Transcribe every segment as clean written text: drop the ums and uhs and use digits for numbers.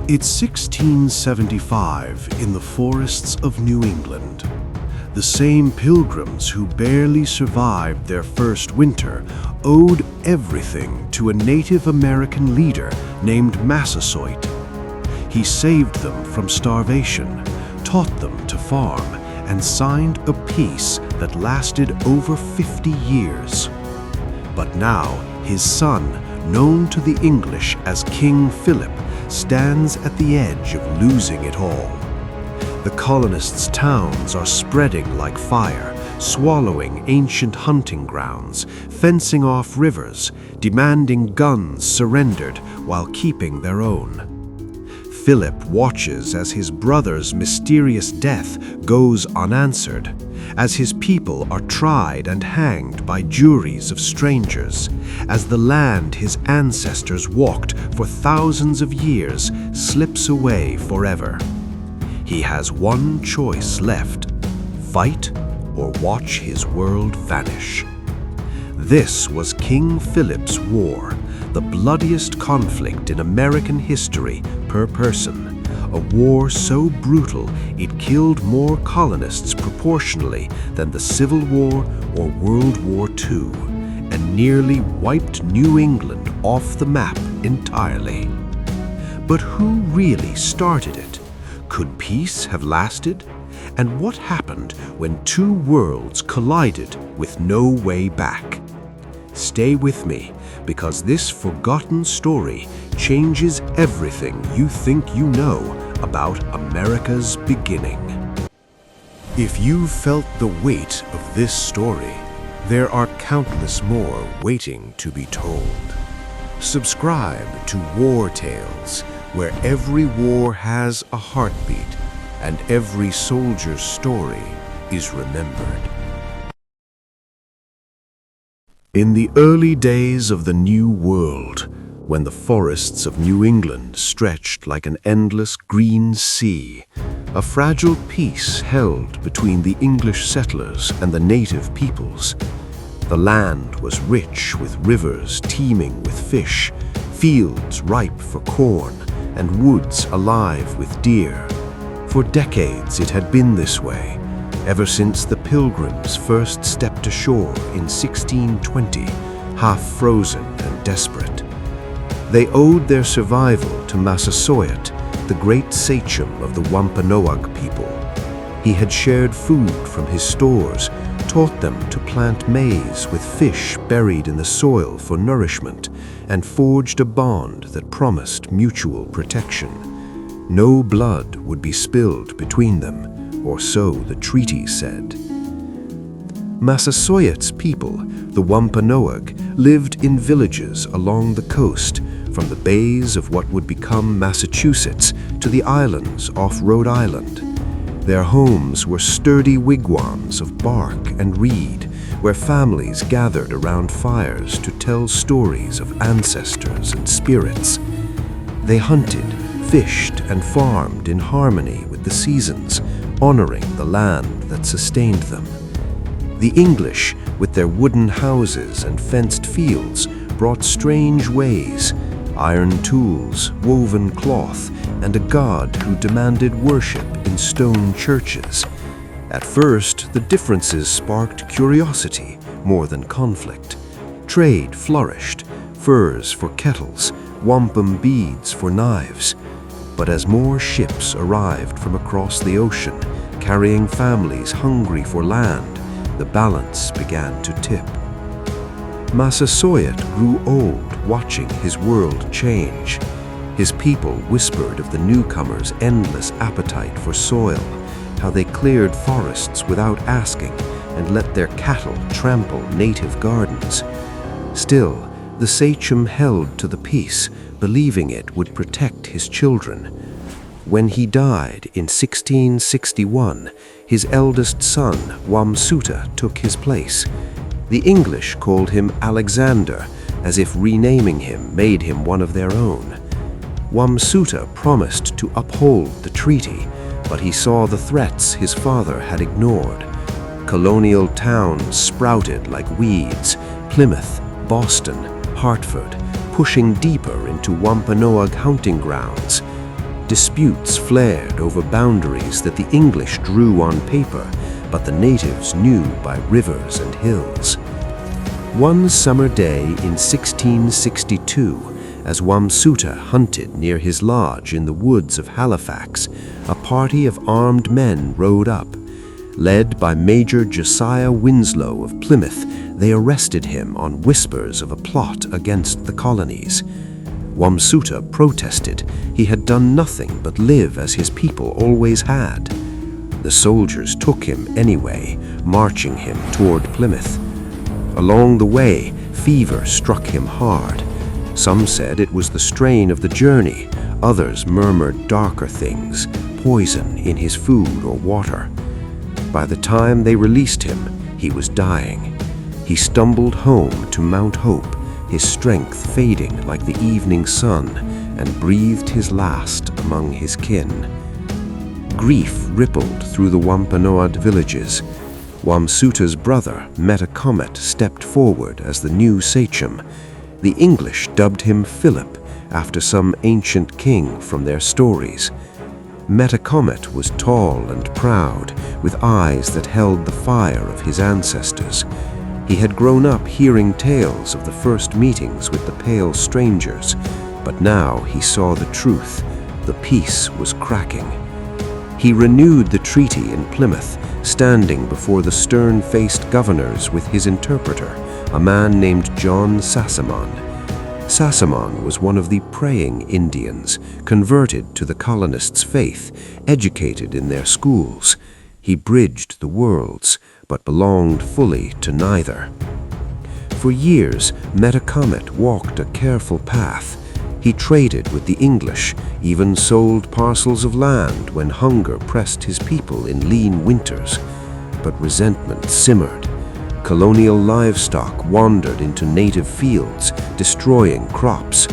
It's 1675 in the forests of New England. The same pilgrims who barely survived their first winter owed everything to a Native American leader named Massasoit. He saved them from starvation, taught them to farm, and signed a peace that lasted over 50 years. But now, his son, known to the English as King Philip, stands at the edge of losing it all. The colonists' towns are spreading like fire, swallowing ancient hunting grounds, fencing off rivers, demanding guns surrendered while keeping their own. Philip watches as his brother's mysterious death goes unanswered, as his people are tried and hanged by juries of strangers, as the land his ancestors walked for thousands of years slips away forever. He has one choice left: fight or watch his world vanish. This was King Philip's War, the bloodiest conflict in American history per person, a war so brutal it killed more colonists proportionally than the Civil War or World War II, and nearly wiped New England off the map entirely. But who really started it? Could peace have lasted? And what happened when two worlds collided with no way back? Stay with me, because this forgotten story changes everything you think you know about America's beginning. If you've felt the weight of this story, there are countless more waiting to be told. Subscribe to War Tales, where every war has a heartbeat and every soldier's story is remembered. In the early days of the New World, when the forests of New England stretched like an endless green sea, a fragile peace held between the English settlers and the native peoples. The land was rich with rivers teeming with fish, fields ripe for corn, and woods alive with deer. For decades it had been this way, ever since the Pilgrims first stepped ashore in 1620, half frozen and desperate. They owed their survival to Massasoit, the great sachem of the Wampanoag people. He had shared food from his stores, taught them to plant maize with fish buried in the soil for nourishment, and forged a bond that promised mutual protection. No blood would be spilled between them, or so the treaty said. Massasoit's people, the Wampanoag, lived in villages along the coast, from the bays of what would become Massachusetts to the islands off Rhode Island. Their homes were sturdy wigwams of bark and reed, where families gathered around fires to tell stories of ancestors and spirits. They hunted, fished, and farmed in harmony with the seasons, honoring the land that sustained them. The English, with their wooden houses and fenced fields, brought strange ways: iron tools, woven cloth, and a god who demanded worship in stone churches. At first, the differences sparked curiosity more than conflict. Trade flourished: furs for kettles, wampum beads for knives. But as more ships arrived from across the ocean, carrying families hungry for land, the balance began to tip. Massasoit grew old watching his world change. His people whispered of the newcomers' endless appetite for soil, how they cleared forests without asking and let their cattle trample native gardens. Still, the sachem held to the peace, believing it would protect his children. When he died in 1661, his eldest son, Wamsuta, took his place. The English called him Alexander, as if renaming him made him one of their own. Wamsuta promised to uphold the treaty, but he saw the threats his father had ignored. Colonial towns sprouted like weeds: Plymouth, Boston, Hartford, pushing deeper into Wampanoag hunting grounds. Disputes flared over boundaries that the English drew on paper, but the natives knew by rivers and hills. One summer day in 1662, as Wamsuta hunted near his lodge in the woods of Halifax, a party of armed men rode up. Led by Major Josiah Winslow of Plymouth, they arrested him on whispers of a plot against the colonies. Wamsuta protested he had done nothing but live as his people always had. The soldiers took him anyway, marching him toward Plymouth. Along the way, fever struck him hard. Some said it was the strain of the journey. Others murmured darker things, poison in his food or water. By the time they released him, he was dying. He stumbled home to Mount Hope, his strength fading like the evening sun, and breathed his last among his kin. Grief rippled through the Wampanoag villages. Wamsuta's brother, Metacom, stepped forward as the new sachem. The English dubbed him Philip, after some ancient king from their stories. Metacom was tall and proud, with eyes that held the fire of his ancestors. He had grown up hearing tales of the first meetings with the pale strangers, but now he saw the truth. The peace was cracking. He renewed the treaty in Plymouth, standing before the stern-faced governors with his interpreter, a man named John Sassamon. Sassamon was one of the praying Indians, converted to the colonists' faith, educated in their schools. He bridged the worlds, but belonged fully to neither. For years, Metacom walked a careful path. He traded with the English, even sold parcels of land when hunger pressed his people in lean winters. But resentment simmered. Colonial livestock wandered into native fields, destroying crops.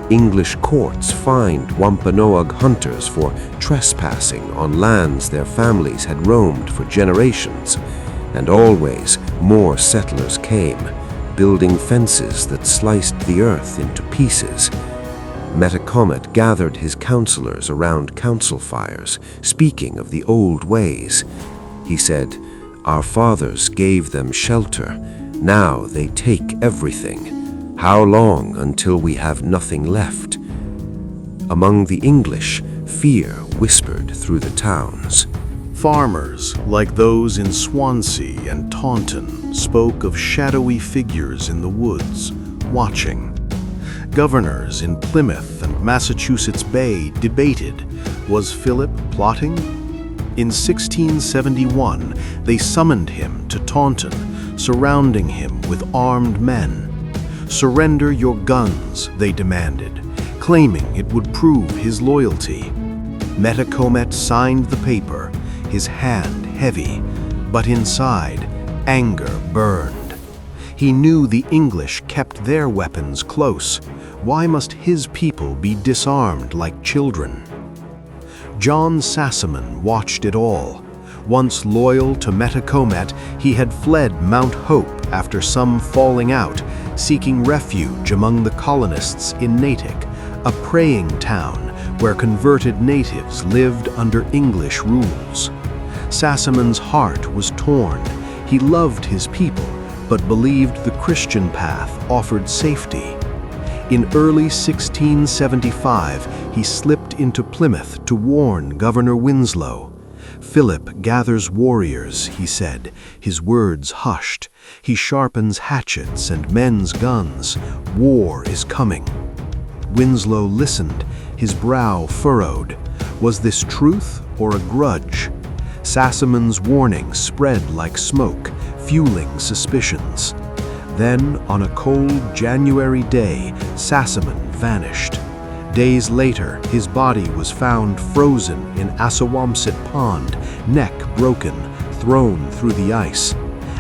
English courts fined Wampanoag hunters for trespassing on lands their families had roamed for generations. And always more settlers came, building fences that sliced the earth into pieces. Metacom gathered his counselors around council fires, speaking of the old ways. He said, "Our fathers gave them shelter. Now they take everything. How long until we have nothing left?" Among the English, fear whispered through the towns. Farmers, like those in Swansea and Taunton, spoke of shadowy figures in the woods, watching. Governors in Plymouth and Massachusetts Bay debated, was Philip plotting? In 1671, they summoned him to Taunton, surrounding him with armed men. "Surrender your guns," they demanded, claiming it would prove his loyalty. Metacom signed the paper, his hand heavy, but inside, anger burned. He knew the English kept their weapons close. Why must his people be disarmed like children? John Sassamon watched it all. Once loyal to Metacom, he had fled Mount Hope after some falling out, seeking refuge among the colonists in Natick, a praying town where converted natives lived under English rules. Sassamon's heart was torn. He loved his people, but believed the Christian path offered safety. In early 1675, he slipped into Plymouth to warn Governor Winslow. "Philip gathers warriors," he said, his words hushed. "He sharpens hatchets and mends guns. War is coming." Winslow listened, his brow furrowed. Was this truth or a grudge? Sassamon's warning spread like smoke, fueling suspicions. Then, on a cold January day, Sassamon vanished. Days later, his body was found frozen in Assawamsett Pond, neck broken, thrown through the ice.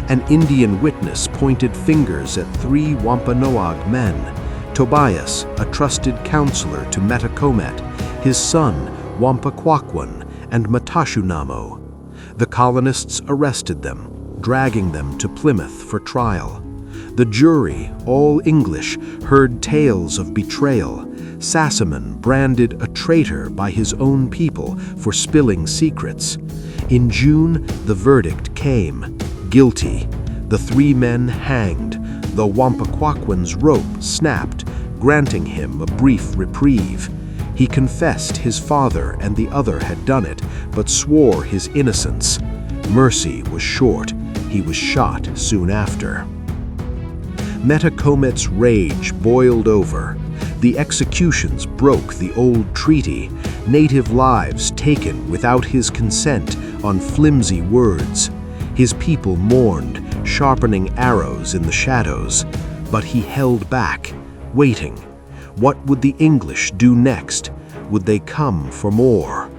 An Indian witness pointed fingers at 3 Wampanoag men: Tobias, a trusted counselor to Metacom, his son, Wampaquaquan, and Matashunamo. The colonists arrested them, dragging them to Plymouth for trial. The jury, all English, heard tales of betrayal. Sassamon branded a traitor by his own people for spilling secrets. In June, the verdict came: guilty. The 3 men hanged. The Wampanoag's rope snapped, granting him a brief reprieve. He confessed his father and the other had done it, but swore his innocence. Mercy was short. He was shot soon after. Metacom's rage boiled over. The executions broke the old treaty, native lives taken without his consent on flimsy words. His people mourned, sharpening arrows in the shadows, but he held back, waiting. What would the English do next? Would they come for more?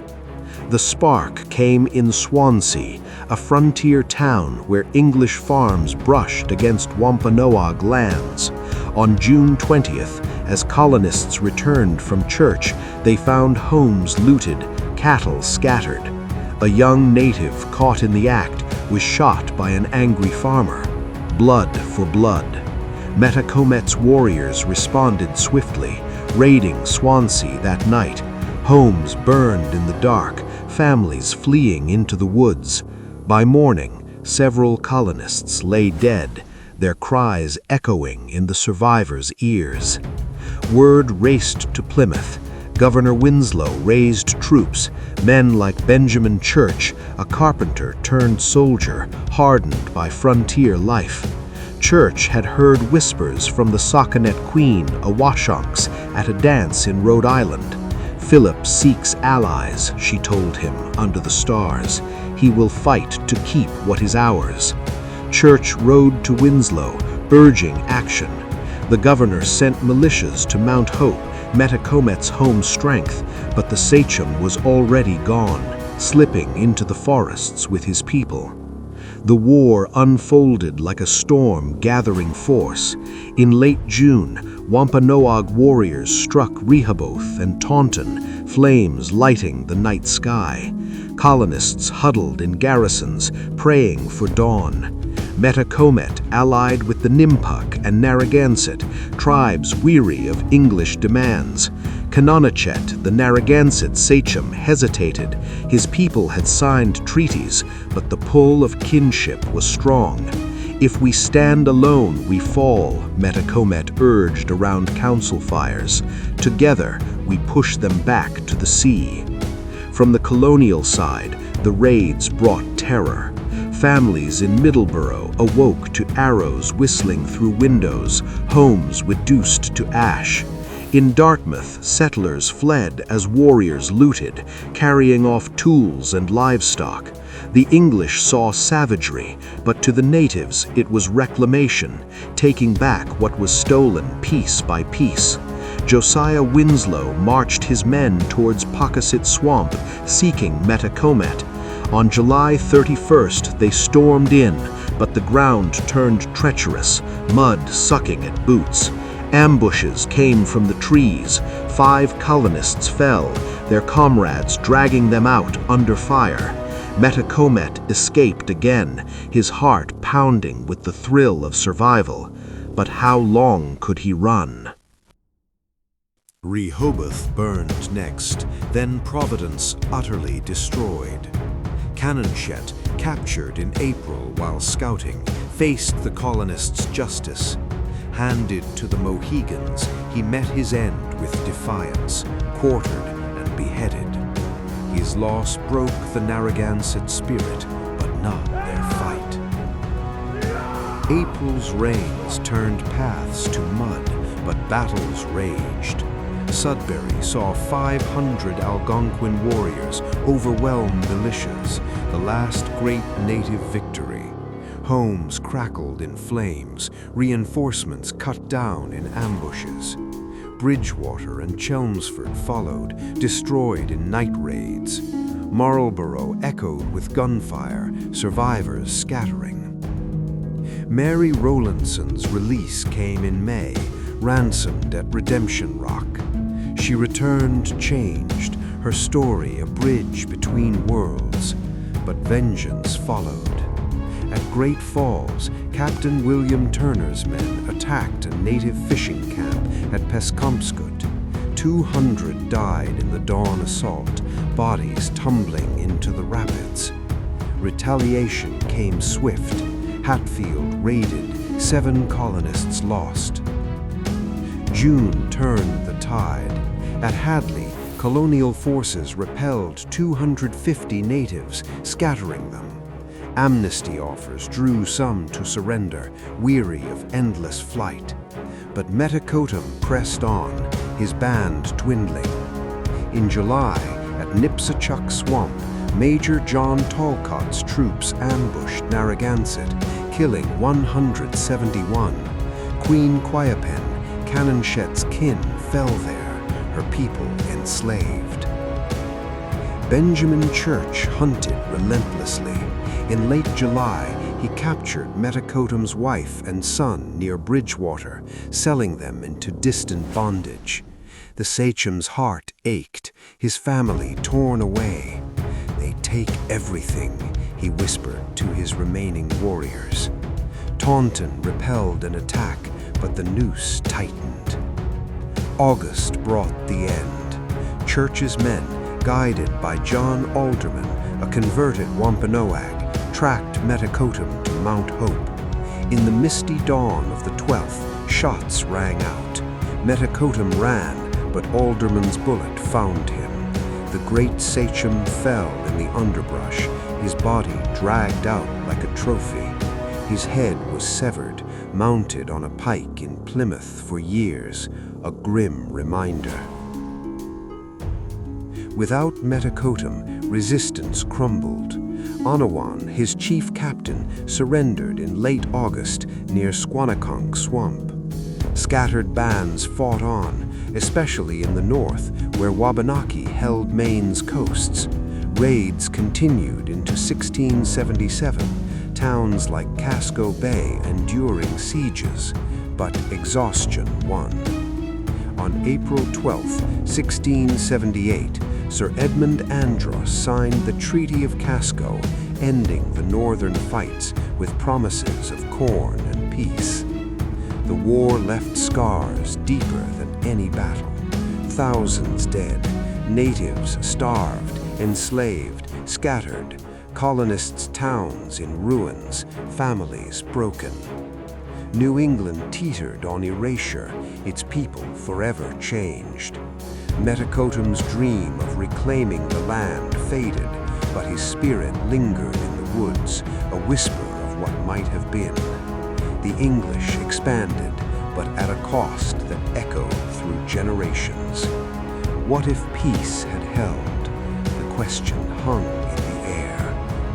The spark came in Swansea, a frontier town where English farms brushed against Wampanoag lands. On June 20th, as colonists returned from church, they found homes looted, cattle scattered. A young native caught in the act was shot by an angry farmer. Blood for blood. Metacom's warriors responded swiftly, raiding Swansea that night. Homes burned in the dark, families fleeing into the woods. By morning, several colonists lay dead, their cries echoing in the survivors' ears. Word raced to Plymouth. Governor Winslow raised troops, men like Benjamin Church, a carpenter turned soldier, hardened by frontier life. Church had heard whispers from the Sauconet Queen, Awashonks, at a dance in Rhode Island. Philip seeks allies, she told him, under the stars. He will fight to keep what is ours. Church rode to Winslow, urging action. The governor sent militias to Mount Hope, Metacom's home strength, but the sachem was already gone, slipping into the forests with his people. The war unfolded like a storm gathering force. In late June, Wampanoag warriors struck Rehoboth and Taunton, flames lighting the night sky. Colonists huddled in garrisons, praying for dawn. Metacom allied with the Nipmuc and Narragansett, tribes weary of English demands. Colonial, the Narragansett sachem, hesitated. His people had signed treaties, but the pull of kinship was strong. If we stand alone, we fall, Metacom urged around council fires. Together, we push them back to the sea. From the colonial side, the raids brought terror. Families in Middleborough awoke to arrows whistling through windows, homes reduced to ash. In Dartmouth, settlers fled as warriors looted, carrying off tools and livestock. The English saw savagery, but to the natives it was reclamation, taking back what was stolen piece by piece. Josiah Winslow marched his men towards Pocasset Swamp, seeking Metacom. On July 31st, they stormed in, but the ground turned treacherous, mud sucking at boots. Ambushes came from the trees. 5 colonists fell, their comrades dragging them out under fire. Metacom escaped again, his heart pounding with the thrill of survival. But how long could he run? Rehoboth burned next, then Providence utterly destroyed. Canonchet, captured in April while scouting, faced the colonists' justice. Handed to the Mohegans, he met his end with defiance, quartered and beheaded. His loss broke the Narragansett spirit, but not their fight. April's rains turned paths to mud, but battles raged. Sudbury saw 500 Algonquin warriors overwhelm militias, the last great native victory. Homes crackled in flames, reinforcements cut down in ambushes. Bridgewater and Chelmsford followed, destroyed in night raids. Marlborough echoed with gunfire, survivors scattering. Mary Rowlandson's release came in May, ransomed at Redemption Rock. She returned changed, her story a bridge between worlds, but vengeance followed. At Great Falls, Captain William Turner's men attacked a native fishing camp at Pescomscoot. 200 died in the dawn assault, bodies tumbling into the rapids. Retaliation came swift. Hatfield raided, 7 colonists lost. June turned the tide. At Hadley, colonial forces repelled 250 natives, scattering them. Amnesty offers drew some to surrender, weary of endless flight. But Metacom pressed on, his band dwindling. In July, at Nipsachuck Swamp, Major John Talcott's troops ambushed Narragansett, killing 171. Queen Quiapen, Canonchet's kin, fell there, her people enslaved. Benjamin Church hunted relentlessly. In late July, he captured Metacom's wife and son near Bridgewater, selling them into distant bondage. The sachem's heart ached, his family torn away. "They take everything," he whispered to his remaining warriors. Taunton repelled an attack, but the noose tightened. August brought the end. Church's men, guided by John Alderman, a converted Wampanoag, tracked Metacom to Mount Hope. In the misty dawn of the 12th, shots rang out. Metacom ran, but Alderman's bullet found him. The great sachem fell in the underbrush, his body dragged out like a trophy. His head was severed, mounted on a pike in Plymouth for years, a grim reminder. Without Metacom, resistance crumbled. Onawan, his chief captain, surrendered in late August near Squannaconk Swamp. Scattered bands fought on, especially in the north, where Wabanaki held Maine's coasts. Raids continued into 1677, towns like Casco Bay enduring sieges, but exhaustion won. On April 12, 1678, Sir Edmund Andros signed the Treaty of Casco, ending the northern fights with promises of corn and peace. The war left scars deeper than any battle. Thousands dead, natives starved, enslaved, scattered, colonists' towns in ruins, families broken. New England teetered on erasure, its people forever changed. Metacom's dream of reclaiming the land faded, but his spirit lingered in the woods, a whisper of what might have been. The English expanded, but at a cost that echoed through generations. What if peace had held? The question hung in the air,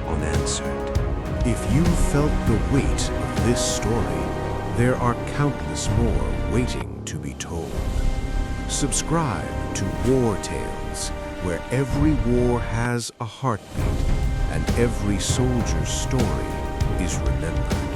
unanswered. If you felt the weight of this story, there are countless more waiting to be told. Subscribe to War Tales, where every war has a heartbeat and every soldier's story is remembered.